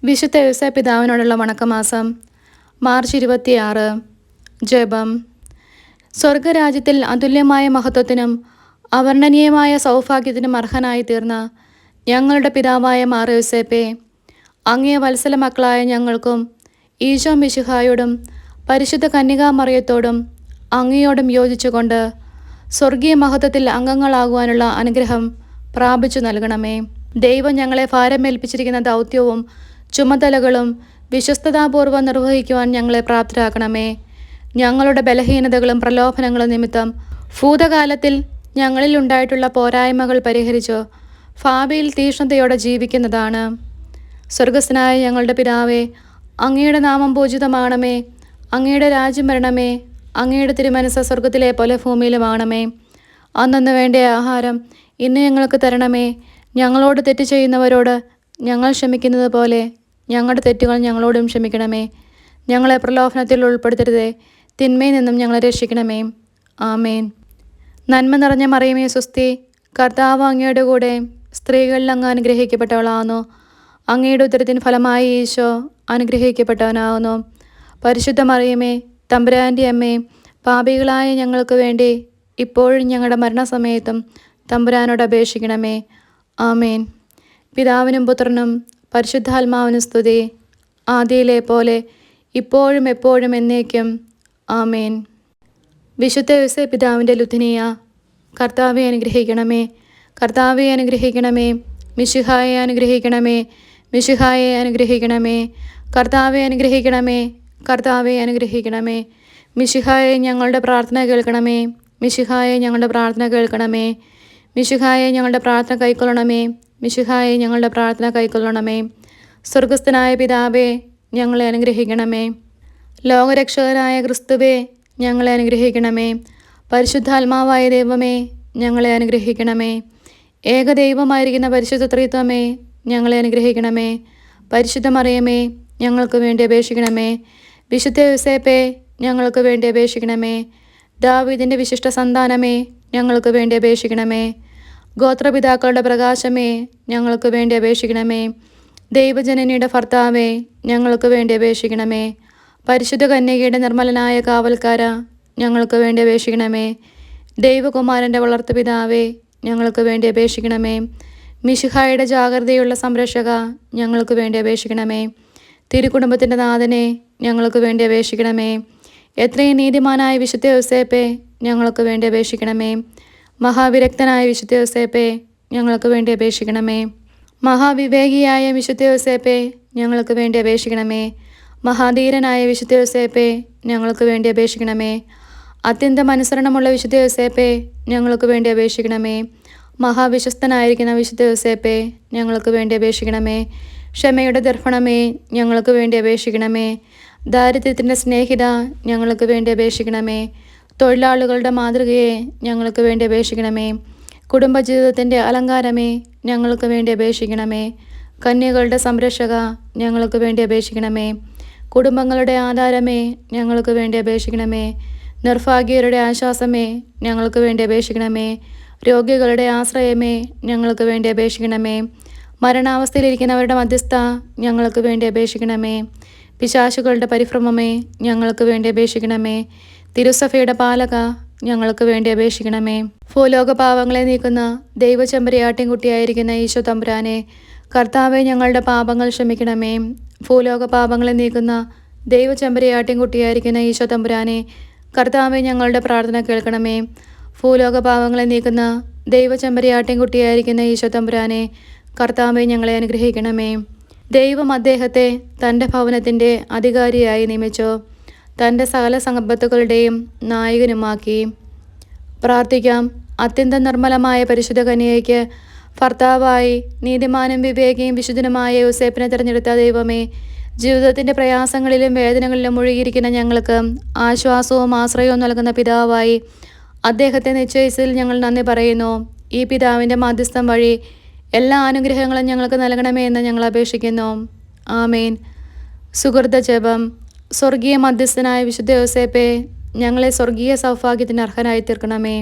വിശുദ്ധ യോസേപ്പ് പിതാവിനോടുള്ള വണക്കമാസം മാർച്ച് 26. ജപം. സ്വർഗരാജ്യത്തിൽ അതുല്യമായ മഹത്വത്തിനും അവർണ്ണനീയമായ സൗഭാഗ്യത്തിനും അർഹനായി തീർന്ന ഞങ്ങളുടെ പിതാവായ മാർ യോസേപ്പേ, അങ്ങേ വത്സല മക്കളായ ഞങ്ങൾക്കും ഈശോ മിശിഹായോടും പരിശുദ്ധ കന്യകാമറിയത്തോടും അങ്ങയോടും യോജിച്ചുകൊണ്ട് സ്വർഗീയ മഹത്വത്തിൽ അംഗങ്ങളാകുവാനുള്ള അനുഗ്രഹം പ്രാപിച്ചു നൽകണമേ. ദൈവം ഞങ്ങളെ ഭാരമേൽപ്പിച്ചിരിക്കുന്ന ദൗത്യവും ചുമതലകളും വിശ്വസ്തതാപൂർവ്വം നിർവഹിക്കുവാൻ ഞങ്ങളെ പ്രാപ്തരാക്കണമേ. ഞങ്ങളുടെ ബലഹീനതകളും പ്രലോഭനങ്ങളും നിമിത്തം ഭൂതകാലത്തിൽ ഞങ്ങളിൽ ഉണ്ടായിട്ടുള്ള പോരായ്മകൾ പരിഹരിച്ചു ഭാവിയിൽ തീക്ഷ്ണതയോടെ ജീവിക്കുന്നതാണ്. സ്വർഗസ്ഥനായ ഞങ്ങളുടെ പിതാവേ, അങ്ങയുടെ നാമം പൂജിതമാണമേ. അങ്ങയുടെ രാജ്യം വരണമേ. അങ്ങയുടെ തിരുമനസ്സ് സ്വർഗത്തിലെ പോലെ ഭൂമിയിലുമാണമേ. അന്നന്ന് വേണ്ട ആഹാരം ഇന്ന് ഞങ്ങൾക്ക് തരണമേ. ഞങ്ങളോട് തെറ്റ് ചെയ്യുന്നവരോട് ഞങ്ങൾ ക്ഷമിക്കുന്നത് പോലെ ഞങ്ങളുടെ തെറ്റുകൾ ഞങ്ങളോടും ക്ഷമിക്കണമേ. ഞങ്ങളെ പ്രലോഭനത്തിൽ ഉൾപ്പെടുത്തരുതേ, തിന്മയിൽ നിന്നും ഞങ്ങളെ രക്ഷിക്കണമേ. ആമേൻ. നന്മ നിറഞ്ഞ മറിയമേ സ്വസ്തി, കർത്താവ് അങ്ങയുടെ കൂടെ സ്ത്രീകളിൽ അങ്ങ് അനുഗ്രഹിക്കപ്പെട്ടവളാകുന്നു. അങ്ങയുടെ ഉദരത്തിൻ ഫലമായി ഈശോ അനുഗ്രഹിക്കപ്പെട്ടവനാകുന്നു. പരിശുദ്ധ മറിയമേ, തമ്പുരാൻ്റെ അമ്മേ, പാപികളായ ഞങ്ങൾക്ക് വേണ്ടി ഇപ്പോഴും ഞങ്ങളുടെ മരണസമയത്തും തമ്പുരാനോട് അപേക്ഷിക്കണമേ. ആമേൻ. പിതാവിനും പുത്രനും പരിശുദ്ധാത്മാവിനും സ്തുതി, ആദിയിലെ പോലെ ഇപ്പോഴും എപ്പോഴും എന്നേക്കും. ആമേൻ. വിശുദ്ധ യോസേപ്പ് പിതാവിൻ്റെ ലുത്തിനിയ. കർത്താവെ അനുഗ്രഹിക്കണമേ. കർത്താവെ അനുഗ്രഹിക്കണമേ. മിശിഹായെ അനുഗ്രഹിക്കണമേ. മിശിഹായെ അനുഗ്രഹിക്കണമേ. കർത്താവെ അനുഗ്രഹിക്കണമേ. കർത്താവെ അനുഗ്രഹിക്കണമേ. മിശിഹായെ ഞങ്ങളുടെ പ്രാർത്ഥന കേൾക്കണമേ. മിശിഹായെ ഞങ്ങളുടെ പ്രാർത്ഥന കേൾക്കണമേ. മിശിഹായെ ഞങ്ങളുടെ പ്രാർത്ഥന കൈക്കൊള്ളണമേ. മിശിഹായെ ഞങ്ങളുടെ പ്രാർത്ഥന കൈക്കൊള്ളണമേ. സ്വർഗസ്ഥനായ പിതാവേ, ഞങ്ങളെ അനുഗ്രഹിക്കണമേ. ലോകരക്ഷകനായ ക്രിസ്തുവേ, ഞങ്ങളെ അനുഗ്രഹിക്കണമേ. പരിശുദ്ധാത്മാവായ ദൈവമേ, ഞങ്ങളെ അനുഗ്രഹിക്കണമേ. ഏകദൈവമായിരിക്കുന്ന പരിശുദ്ധ ത്രിത്വമേ, ഞങ്ങളെ അനുഗ്രഹിക്കണമേ. പരിശുദ്ധ മറിയമേ, ഞങ്ങൾക്ക് വേണ്ടി അപേക്ഷിക്കണമേ. വിശുദ്ധ യോസേപ്പേ, ഞങ്ങൾക്ക് വേണ്ടി അപേക്ഷിക്കണമേ. ദാവീദിൻ്റെ വിശിഷ്ട സന്താനമേ, ഞങ്ങൾക്ക് വേണ്ടി അപേക്ഷിക്കണമേ. ഗോത്രപിതാക്കളുടെ പ്രകാശമേ, ഞങ്ങൾക്ക് വേണ്ടി അപേക്ഷിക്കണമേ. ദൈവജനനിയുടെ ഭർത്താവേ, ഞങ്ങൾക്ക് വേണ്ടി അപേക്ഷിക്കണമേ. പരിശുദ്ധ കന്യകയുടെ നിർമ്മലനായ കാവൽക്കാര, ഞങ്ങൾക്ക് വേണ്ടി അപേക്ഷിക്കണമേ. ദൈവകുമാരൻ്റെ വളർത്തുപിതാവേ, ഞങ്ങൾക്ക് വേണ്ടി അപേക്ഷിക്കണമേ. മിശിഹായുടെ ജാഗ്രതയുള്ള സംരക്ഷക, ഞങ്ങൾക്ക് വേണ്ടി അപേക്ഷിക്കണമേ. തിരുക്കുടുംബത്തിൻ്റെ നാഥനെ, ഞങ്ങൾക്ക് വേണ്ടി അപേക്ഷിക്കണമേ. എത്രയും നീതിമാനായ വിശുദ്ധ യോസേപ്പേ, ഞങ്ങൾക്ക് വേണ്ടി അപേക്ഷിക്കണമേ. മഹാവിരക്തനായ വിശുദ്ധ യോസേപ്പേ, ഞങ്ങൾക്ക് വേണ്ടി അപേക്ഷിക്കണമേ. മഹാവിവേകിയായ വിശുദ്ധ യോസേപ്പേ, ഞങ്ങൾക്ക് വേണ്ടി അപേക്ഷിക്കണമേ. മഹാധീരനായ വിശുദ്ധ യോസേപ്പേ, ഞങ്ങൾക്ക് വേണ്ടി അപേക്ഷിക്കണമേ. അത്യന്തം അനുസരണമുള്ള വിശുദ്ധ യോസേപ്പേ, ഞങ്ങൾക്ക് വേണ്ടി അപേക്ഷിക്കണമേ. മഹാവിശ്വസ്തനായിരിക്കുന്ന വിശുദ്ധ യോസേപ്പേ, ഞങ്ങൾക്ക് വേണ്ടി അപേക്ഷിക്കണമേ. ക്ഷമയുടെ ദർപ്പണമേ, ഞങ്ങൾക്ക് വേണ്ടി അപേക്ഷിക്കണമേ. ദാരിദ്ര്യത്തിൻ്റെ സ്നേഹിത, ഞങ്ങൾക്ക് വേണ്ടി അപേക്ഷിക്കണമേ. തൊഴിലാളികളുടെ മാതൃകയെ, ഞങ്ങൾക്ക് വേണ്ടി അപേക്ഷിക്കണമേ. കുടുംബജീവിതത്തിൻ്റെ അലങ്കാരമേ, ഞങ്ങൾക്ക് വേണ്ടി അപേക്ഷിക്കണമേ. കന്യകളുടെ സംരക്ഷക, ഞങ്ങൾക്ക് വേണ്ടി അപേക്ഷിക്കണമേ. കുടുംബങ്ങളുടെ ആധാരമേ, ഞങ്ങൾക്ക് വേണ്ടി അപേക്ഷിക്കണമേ. നിർഭാഗ്യരുടെ ആശ്വാസമേ, ഞങ്ങൾക്ക് വേണ്ടി അപേക്ഷിക്കണമേ. രോഗികളുടെ ആശ്രയമേ, ഞങ്ങൾക്ക് വേണ്ടി അപേക്ഷിക്കണമേ. മരണാവസ്ഥയിലിരിക്കുന്നവരുടെ മധ്യസ്ഥ, ഞങ്ങൾക്ക് വേണ്ടി അപേക്ഷിക്കണമേ. പിശാചുകളുടെ പരിഭ്രമമേ, ഞങ്ങൾക്ക് വേണ്ടി അപേക്ഷിക്കണമേ. തിരുസഭയുടെ പാലക, ഞങ്ങൾക്ക് വേണ്ടി അപേക്ഷിക്കണമേ. ഭൂലോക പാപങ്ങളെ നീക്കുന്ന ദൈവചെമ്പരിയാട്ടിൻകുട്ടിയായിരിക്കുന്ന ഈശോ തമ്പുരാനെ, കർത്താവെ ഞങ്ങളുടെ പാപങ്ങൾ ക്ഷമിക്കണമേ. ഭൂലോക പാപങ്ങളെ നീക്കുന്ന ദൈവചെമ്പരിയാട്ടിൻകുട്ടിയായിരിക്കുന്ന ഈശോ തമ്പുരാനെ, കർത്താവെ ഞങ്ങളുടെ പ്രാർത്ഥന കേൾക്കണമേ. ഭൂലോക പാപങ്ങളെ നീക്കുന്ന ദൈവചെമ്പരിയാട്ടിൻകുട്ടിയായിരിക്കുന്ന ഈശോ തമ്പുരാനെ, കർത്താവെ ഞങ്ങളെ അനുഗ്രഹിക്കണമേ. ദൈവം അദ്ദേഹത്തെ തൻ്റെ ഭവനത്തിൻ്റെ അധികാരിയായി നിയമിച്ചു, തൻ്റെ സകല സമ്പത്തുകളുടെയും നായകനുമാക്കി. പ്രാർത്ഥിക്കാം. അത്യന്തം നിർമ്മലമായ പരിശുദ്ധ കന്യകയ്ക്ക് ഭർത്താവായി നീതിമാനും വിവേകിയും വിശുദ്ധനുമായ യോസേപ്പിനെ തിരഞ്ഞെടുത്ത ദൈവമേ, ജീവിതത്തിൻ്റെ പ്രയാസങ്ങളിലും വേദനകളിലും മുഴുകിയിരിക്കുന്ന ഞങ്ങൾക്ക് ആശ്വാസവും ആശ്രയവും നൽകുന്ന പിതാവായി അദ്ദേഹത്തെ നിശ്ചയിച്ചതിൽ ഞങ്ങൾ നന്ദി പറയുന്നു. ഈ പിതാവിൻ്റെ മാധ്യസ്ഥം വഴി എല്ലാ അനുഗ്രഹങ്ങളും ഞങ്ങൾക്ക് നൽകണമേ എന്ന് ഞങ്ങൾ അപേക്ഷിക്കുന്നു. ആമേൻ. സുഹൃത ജപം. സ്വർഗീയ മധ്യസ്ഥനായ വിശുദ്ധ യോസേപ്പേ, ഞങ്ങളെ സ്വർഗീയ സൗഭാഗ്യത്തിന് അർഹനായി തീർക്കണമേ.